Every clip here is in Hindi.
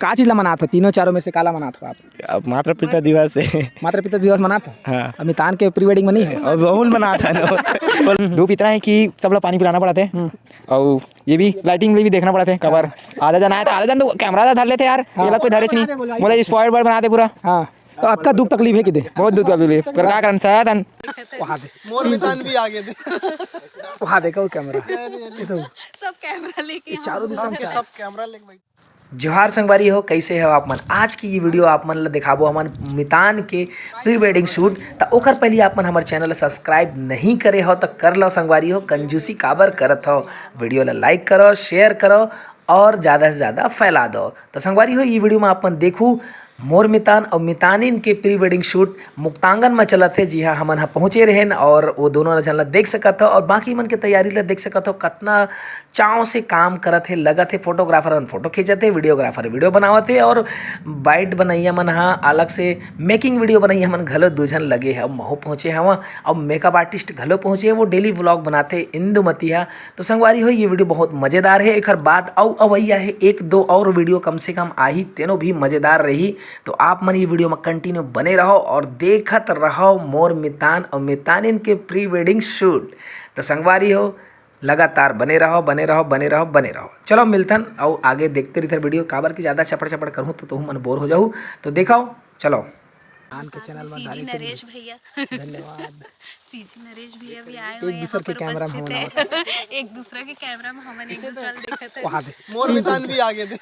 का चीज ला मना था? तीनों चारों में से काला मना था आप? माता पिता दिवस है। माता पिता दिवस मना था। हाँ। अमितान के प्री वेडिंग में नहीं है और बहुत मना था ना। धूप इतना है कि सब लोग पानी पिलाना पड़ा थे और ये भी लाइटिंग भी देखना पड़ा थे। कबर आधा जन आया था, आधा जन तो कैमरा धर लेते यार। ये लोग कोई धरे नहीं, बोले स्पॉइल बर्ड बना दे पूरा। हाँ तो अक्का दुख तकलीफ है कि दे बहुत दुख तकलीफ पर का करन साया तन वहां दे मोर मैदान भी आगे दे वहां देखो कैमरा सब कैमरा लेके चारों दिशा में सब कैमरा लेके भाई। जोहार संगवारी हो, कैसे हो आप मन? आज की ये वीडियो आप मन ला दिखाबो हमन मितान के प्री वेडिंग शूट। तो ओकर पहले आप मन हमारे चैनल ला सब्सक्राइब नहीं करे हो तो कर लो संगवारी हो। कंजूसी काबर करत हो? वीडियो ला लाइक करो, शेयर करो और ज़्यादा से ज़्यादा फैला दो। तो संगवारी हो, ये वीडियो में आप मन देखूँ मोर मितान और मितानिन के प्री वेडिंग शूट मुक्तांगन में चलत है। जी हाँ, हमन यहाँ पहुँचे रहेन और वो दोनों जन ला देख सकत हो और बाकी मन के तैयारी ला देख सकत हो। कितना चाव से काम करत है, लगत है। फोटोग्राफर मन फोटो खींचत है, वीडियोग्राफर वीडियो बनावत है और बाइट बनैया मन हाँ अलग से मेकिंग वीडियो बनैया मन घलो दो झन लगे है। महू पहुँचे हवा और मेकअप आर्टिस्ट घलो पहुँचे, वो डेली व्लॉग बनाते इंदुमती। तो संगवारी हो, ये वीडियो बहुत मज़ेदार है। एक बाद अवैया है, एक दो और वीडियो कम से कम आई, तेनों भी मज़ेदार रही। तो आप मन ये वीडियो में कंटिन्यू बने रहो और देखत रहो मोर मितान और मितानिन के प्री वेडिंग शूट। तो संगवारी हो, लगातार बने रहो बने रहो बने रहो बने रहो। चलो मिलतन और आगे देखते रही वीडियो। काबर की ज़्यादा चपड़ चपड़ करूँ तो तुम मन बोर हो जाऊँ। तो देखाओ चलो के चैनल में सीजी नरेश भैया धन्यवाद। सीजी नरेश भैया भी आए हुए एक दूसरे के कैमरा में होना एक दूसरे के कैमरा में हमन एक दूसरे को देखते वहां दे मोर मैदान भी आगे दे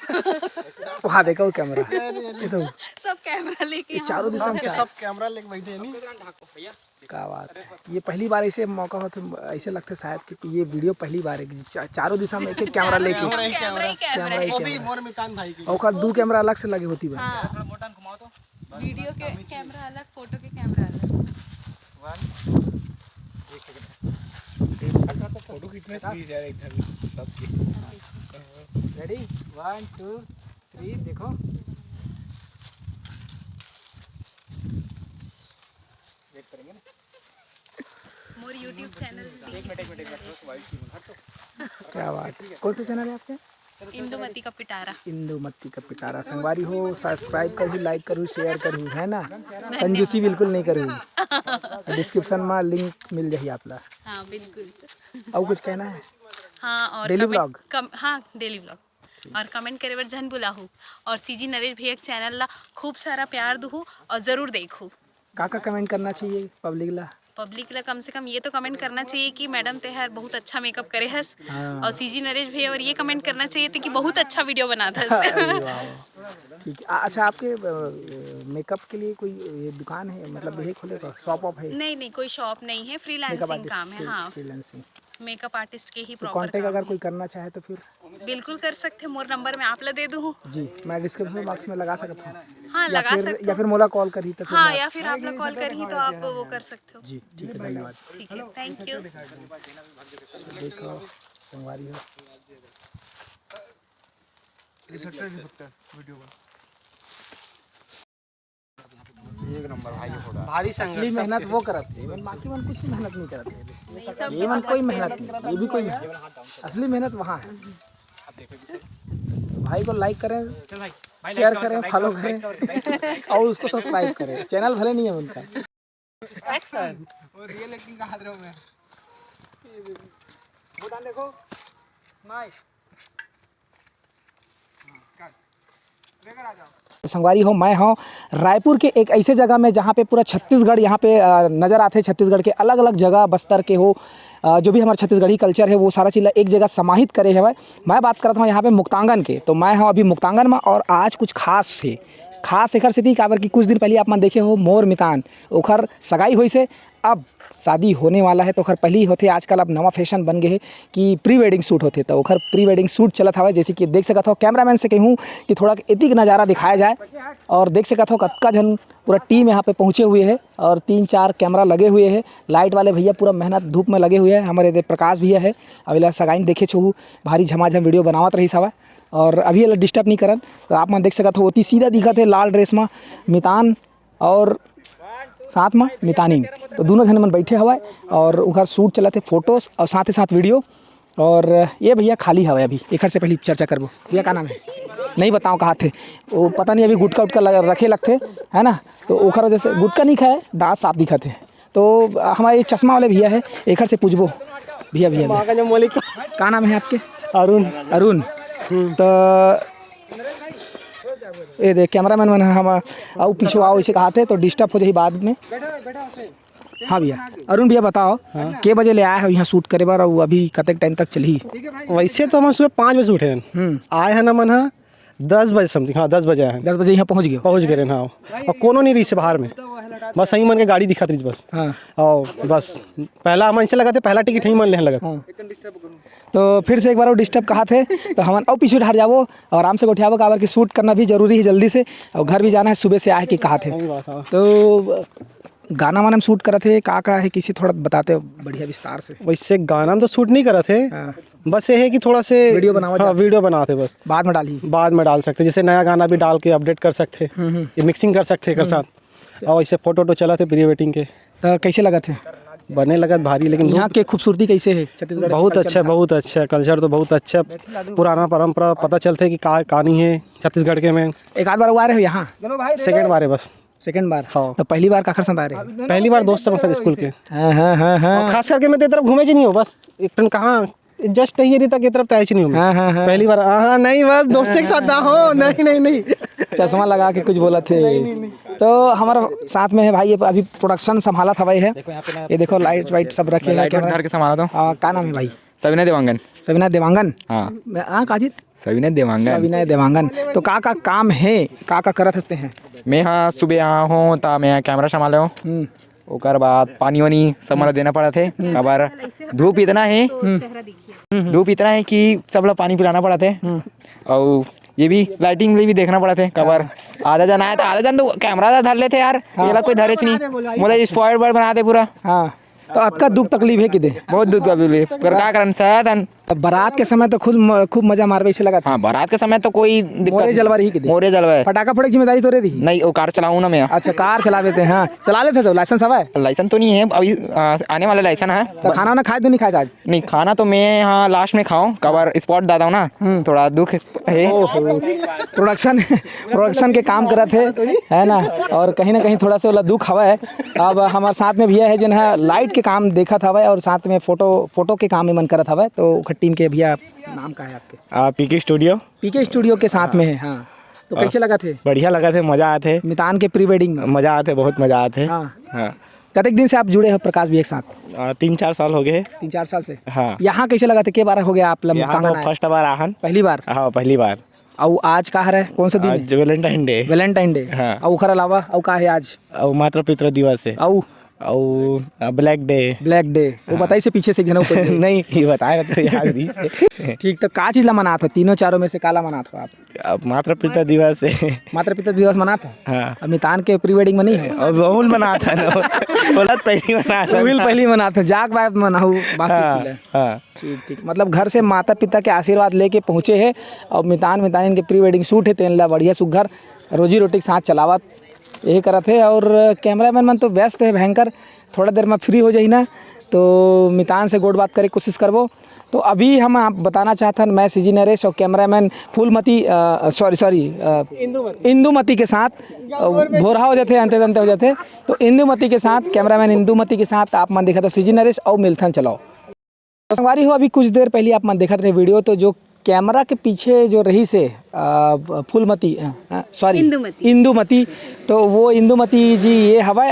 वहां देखो कैमरा सब कैमरा लेके चारों दिशा में सब कैमरा लेके बैठे नहीं। क्या बात है, ये पहली बार ऐसे मौका होते, ऐसे लगते शायद कि ये वीडियो पहली बार है कि चारों दिशा में एक एक कैमरा लेके कैमरा वो भी मोर मैदान भाई की और दो कैमरा अलग से लगे होती है। वीडियो के कैमरा अलग, फोटो के कैमरा अलग। फोटो खींचने रेडी 1 2 3 देखो। वेट करेंगे ना मोर यूट्यूब चैनल क्या बात है। कौन सा चैनल है आपके? इंदुमती का पिटारा। इंदुमती का पिटारा। संगवारी हो, सब्सक्राइब करूँ, लाइक करूँ, शेयर करूँ, है ना? कंजूसी बिल्कुल नहीं करूँ। डिस्क्रिप्शन में लिंक मिल जाए आप ला। हाँ बिल्कुल। और कुछ कहना है? हाँ और डेली व्लॉग। हाँ डेली व्लॉग और कमेंट करे बर जन बुलाहू और सीजी नरेश भैया के चैनल ला खूब सारा प्यार दूँ और ज़रूर देखूँ। का कमेंट करना चाहिए पब्लिक ला? पब्लिक ला कम से कम ये तो कमेंट करना चाहिए कि मैडम तेहर बहुत अच्छा मेकअप करे हस। और सीजी नरेश भैया और ये कमेंट करना चाहिए कि बहुत अच्छा वीडियो बना था। ठीक है। अच्छा, आपके मेकअप के लिए कोई ये दुकान है, मतलब ये खोले का शॉप ऑफ है? नहीं कोई शॉप नहीं है, फ्रीलांसिंग काम है। हाँ फ्रीलांसिंग मेकअप आर्टिस्ट के ही तो प्रॉपर कांटेक्ट अगर कोई करना चाहे तो फिर बिल्कुल कर सकते हैं। मोर नंबर में आप ला दे दूँ जी, मैं डिस्क्रिप्शन बॉक्स में लगा सकता हूँ। हाँ लगा सकते या फिर मोला कॉल करी तो फिर हाँ या फिर आप लोग कॉल करी तो आप वो कर सकते हो। जी ठीक है, धन्यवाद। ठीक है, थैंक यू। देखो संगवारी हो, एक नंबर भाई फोटो भारी असली मेहनत वो करते हैं, बाकी मन कुछ मेहनत नहीं करते। ये मन कोई मेहनत नहीं, ये भी कोई मेहनत। असली मेहनत वहाँ है। भाई को लाइक करें, शेयर करें, फॉलो करें और उसको सब्सक्राइब करें। चैनल भले नहीं है उनका। एक्शन और रियल एक्टिंग का हाथ में बोतल देखो नाइस। संगवारी हो, मैं हूँ रायपुर के एक ऐसे जगह में जहाँ पे पूरा छत्तीसगढ़ यहाँ पे नज़र आते हैं। छत्तीसगढ़ के अलग अलग जगह, बस्तर के हो, जो भी हमारा छत्तीसगढ़ी कल्चर है वो सारा चीज़ एक जगह समाहित करे है। मैं बात करता हूँ यहाँ पे मुक्तांगन के। तो मैं हूँ अभी मुक्तांगन में और आज कुछ खास है। खास एकर से थी काबर कि कुछ दिन पहले आप मन देखे हो मोर मितान ओखर सगाई हुई से, अब शादी होने वाला है। तो ओखर पहले ही होते, आजकल अब नवा फैशन बन गए है कि प्री वेडिंग शूट होते। तो ओखर प्री वेडिंग शूट चलत हवा। जैसे कि देख सकत हो, कैमरामैन से कहूँ कि थोड़ा एतिक नज़ारा दिखाया जाए। और देख सकत हो कतका जन पूरा टीम यहाँ पे पहुँचे हुए है और 3-4 कैमरा लगे हुए हैं। लाइट वाले भैया पूरा मेहनत धूप में लगे हुए हैं। हमारे प्रकाश भैया है, अभी सगाई देखे छू भारी झमाझम वीडियो बनावत रही सवा और अभी डिस्टर्ब नहीं करन। तो आप मन देख सकत हो, अति सीधा दिखत है लाल ड्रेस में मितान और साथ में मितानी। तो दोनों जन मन बैठे हवा और उधर शूट चलते फोटोज और साथ ही साथ वीडियो। और ये भैया खाली हवा अभी, एक से पहले चर्चा करबो। भैया का नाम है? नहीं बताओ कहाँ थे वो, पता नहीं अभी गुटका उटका रखे लगते है ना, तो ओखर वजह से गुटका नहीं खाए, दांत साफ दिखा थे। तो हमारे चश्मा वाले भैया है, एक से पूछबो भैया क्या नाम है आपके? अरुण। तो ये देख कैमरा मैन हम आओ पीछे आओ ऐसे कहा थे तो डिस्टर्ब हो जाए बाद में। हाँ भैया, अरुण भैया बताओ के बजे ले आए हो यहाँ शूट करे बार और अभी कतक टाइम तक चली? वैसे तो हम सुबह 5 बजे उठे हैं, आए हैं ना मन है 10 बजे समथिंग। हाँ 10 बजे आए हैं। 10 बजे यहाँ पहुँच गए? हाँ। और कोनो नहीं रही से बाहर में, बस सही मन के गाड़ी दिखा रही बस। हाँ। और बस पहला हम ऐसे लगा थे, पहला टिकट ही मन लेने लगा। हाँ। तो फिर से एक बार वो डिस्टर्ब कहा थे तो हम और पीछे हट जाओ और आराम से गोठियाबो काबर कि शूट करना भी जरूरी है जल्दी से, और घर भी जाना है, सुबह से आए कि कहा थे। तो गाना वाना में शूट करा थे का है किसी थोड़ा बताते हो बढ़िया विस्तार से? वैसे गाना में तो शूट नहीं करा थे। हाँ। बस ये है कि थोड़ा से वीडियो बनाओ। हाँ, वीडियो बनाते बस, बाद में डाल सकते, जैसे नया गाना भी डाल के अपडेट कर सकते, ये मिक्सिंग कर सकते एक साथ। और ऐसे फोटो तो चला थे प्री वेडिंग के। तो कैसे लगा थे? बने लगा भारी, लेकिन यहाँ के खूबसूरती कैसे है छत्तीसगढ़? बहुत अच्छा कल्चर तो बहुत अच्छा, पुराना परंपरा पता चलते कि का कहानी है छत्तीसगढ़ के में। एक आध बार वो आ रहे हो यहाँ? सेकंड बार है बस। सेकंड बार? हाँ। तो पहली बार काखर संग आ रहे हो? पहली बार दोस्त के साथ स्कूल के। हाँ। खास करके मैं तेरी तरफ घूमे नहीं हूँ, बस एक टन कहाँ जस्ट ये रहता की तरफ तय नहीं हूँ। हाँ। पहली बार नहीं बस दोस्तों के साथ ना हो। नहीं चश्मा लगा के कुछ बोला थे। तो हमारा साथ में है भाई, अभी प्रोडक्शन संभाला था भाई है, ये देखो लाइट वाइट सब रखे हैं। घर के संभाला तो क्या नाम है भाई? सविनय देवांगन। सविनय देवांगन? हाँ काजित सविनय देवांगन। तो का काम है, का करत हंसते हैं? मैं हाँ सुबह आया हूँ तो मैं कैमरा संभाले हूँ, ओकर बाद पानी वानी सब मला देना पड़ा थे। कबार धूप इतना है कि सब लोग पानी पिलाना पड़ा थे, और ये भी लाइटिंग भी देखना पड़ा थे। कबार आधा जन आया था, आधा जन तो कैमरा धर लेते यार, ये कोई धरेच नहीं, मुझे स्पॉइल बर्ड बना दे पूरा। हाँ। तो आपका दुख तकलीफ है कि दे? बहुत दुख तकलीफ, पर क्या करन साधन। बारात के समय तो खूब मजा मारवे से लगा था। हाँ बारात के समय तो कोई मोरे जलवा रही कि दे? मोरे जलवा। पटाखा फोड़े की जिम्मेदारी तो रही? नहीं, वो कार चलाऊँ ना मैं। अच्छा कार चला लेते हैं? हाँ चला लेते हैं। लाइसेंस हवा है? लाइसेंस तो नहीं है अभी, आने वाला लाइसेंस है। तो खाना वाना खाए तो नहीं खाए आज? नहीं खाना तो मैं यहाँ लास्ट में खाऊं, कबर स्पॉट दादा हूँ ना, थोड़ा दुख है। प्रोडक्शन के काम करा थे है ना, और कहीं ना कहीं थोड़ा सा वाला दुख हवा है। अब हमारे साथ में भैया है जिन्हें लाइट के काम देखा था और साथ में फोटो के काम में मन करा था। तो टीम के भैया नाम का है आपके? पीके स्टूडियो के साथ में है। हाँ। तो कैसे लगा थे? बढ़िया लगा थे, मजा आए थे। मितान के प्री वेडिंग में मजा आते, बहुत मजा आते। हाँ। कतक दिन से आप जुड़े हो प्रकाश भी एक साथ? 3-4 साल हो गए। 3-4 साल से? हाँ। यहाँ कैसे लगा थे? के बार हो गया आप? फर्स्ट बार आहन। पहली बार? हाँ पहली बार। और आज का है, कौन सा दिन? Valentine day. हाँ। और ओकर अलावा और का है आज? और मातृ पितृ दिवस है। और ब्लैक डे। वो बताइए से पीछे से नहीं ये बताया तो याद नहीं। ठीक। तो का चीज ला मना था? तीनों चारों में से काला मना था आप? अब मातृ पिता दिवस है। मातृ पिता दिवस मना था? हाँ। अब मितान के प्री वेडिंग में नहीं है? और बहुल मना था ना, पहली मना था, जाग बात मनाऊ बाकी। हाँ। ठीक। मतलब घर से माता पिता के आशीर्वाद लेके पहुँचे हैं, और मितान इनके प्री वेडिंग शूट है, तेन ला बढ़िया सुघर रोजी रोटी के साथ चलावत यही करा थे। और कैमरामैन मन तो व्यस्त है भयंकर, थोड़ा देर में फ्री हो जाई ना तो मितान से गोड़ बात करे कोशिश करबो। तो अभी हम आप बताना चाहते मैं सीजी नरेश और कैमरामैन फूलमती इंदुमती के साथ भोरहा हो जाते, अंते अंते हो जाते। तो इंदुमती के साथ, कैमरामैन इंदुमती के साथ आप मन देखा तो सीजी नरेश और मिल्थन चलाओ। तो संगवारी हो, अभी कुछ देर पहले आप मन देखा रहे वीडियो, तो जो कैमरा के पीछे जो रही से फूलमती इंदुमती, तो वो इंदुमती जी ये हवा।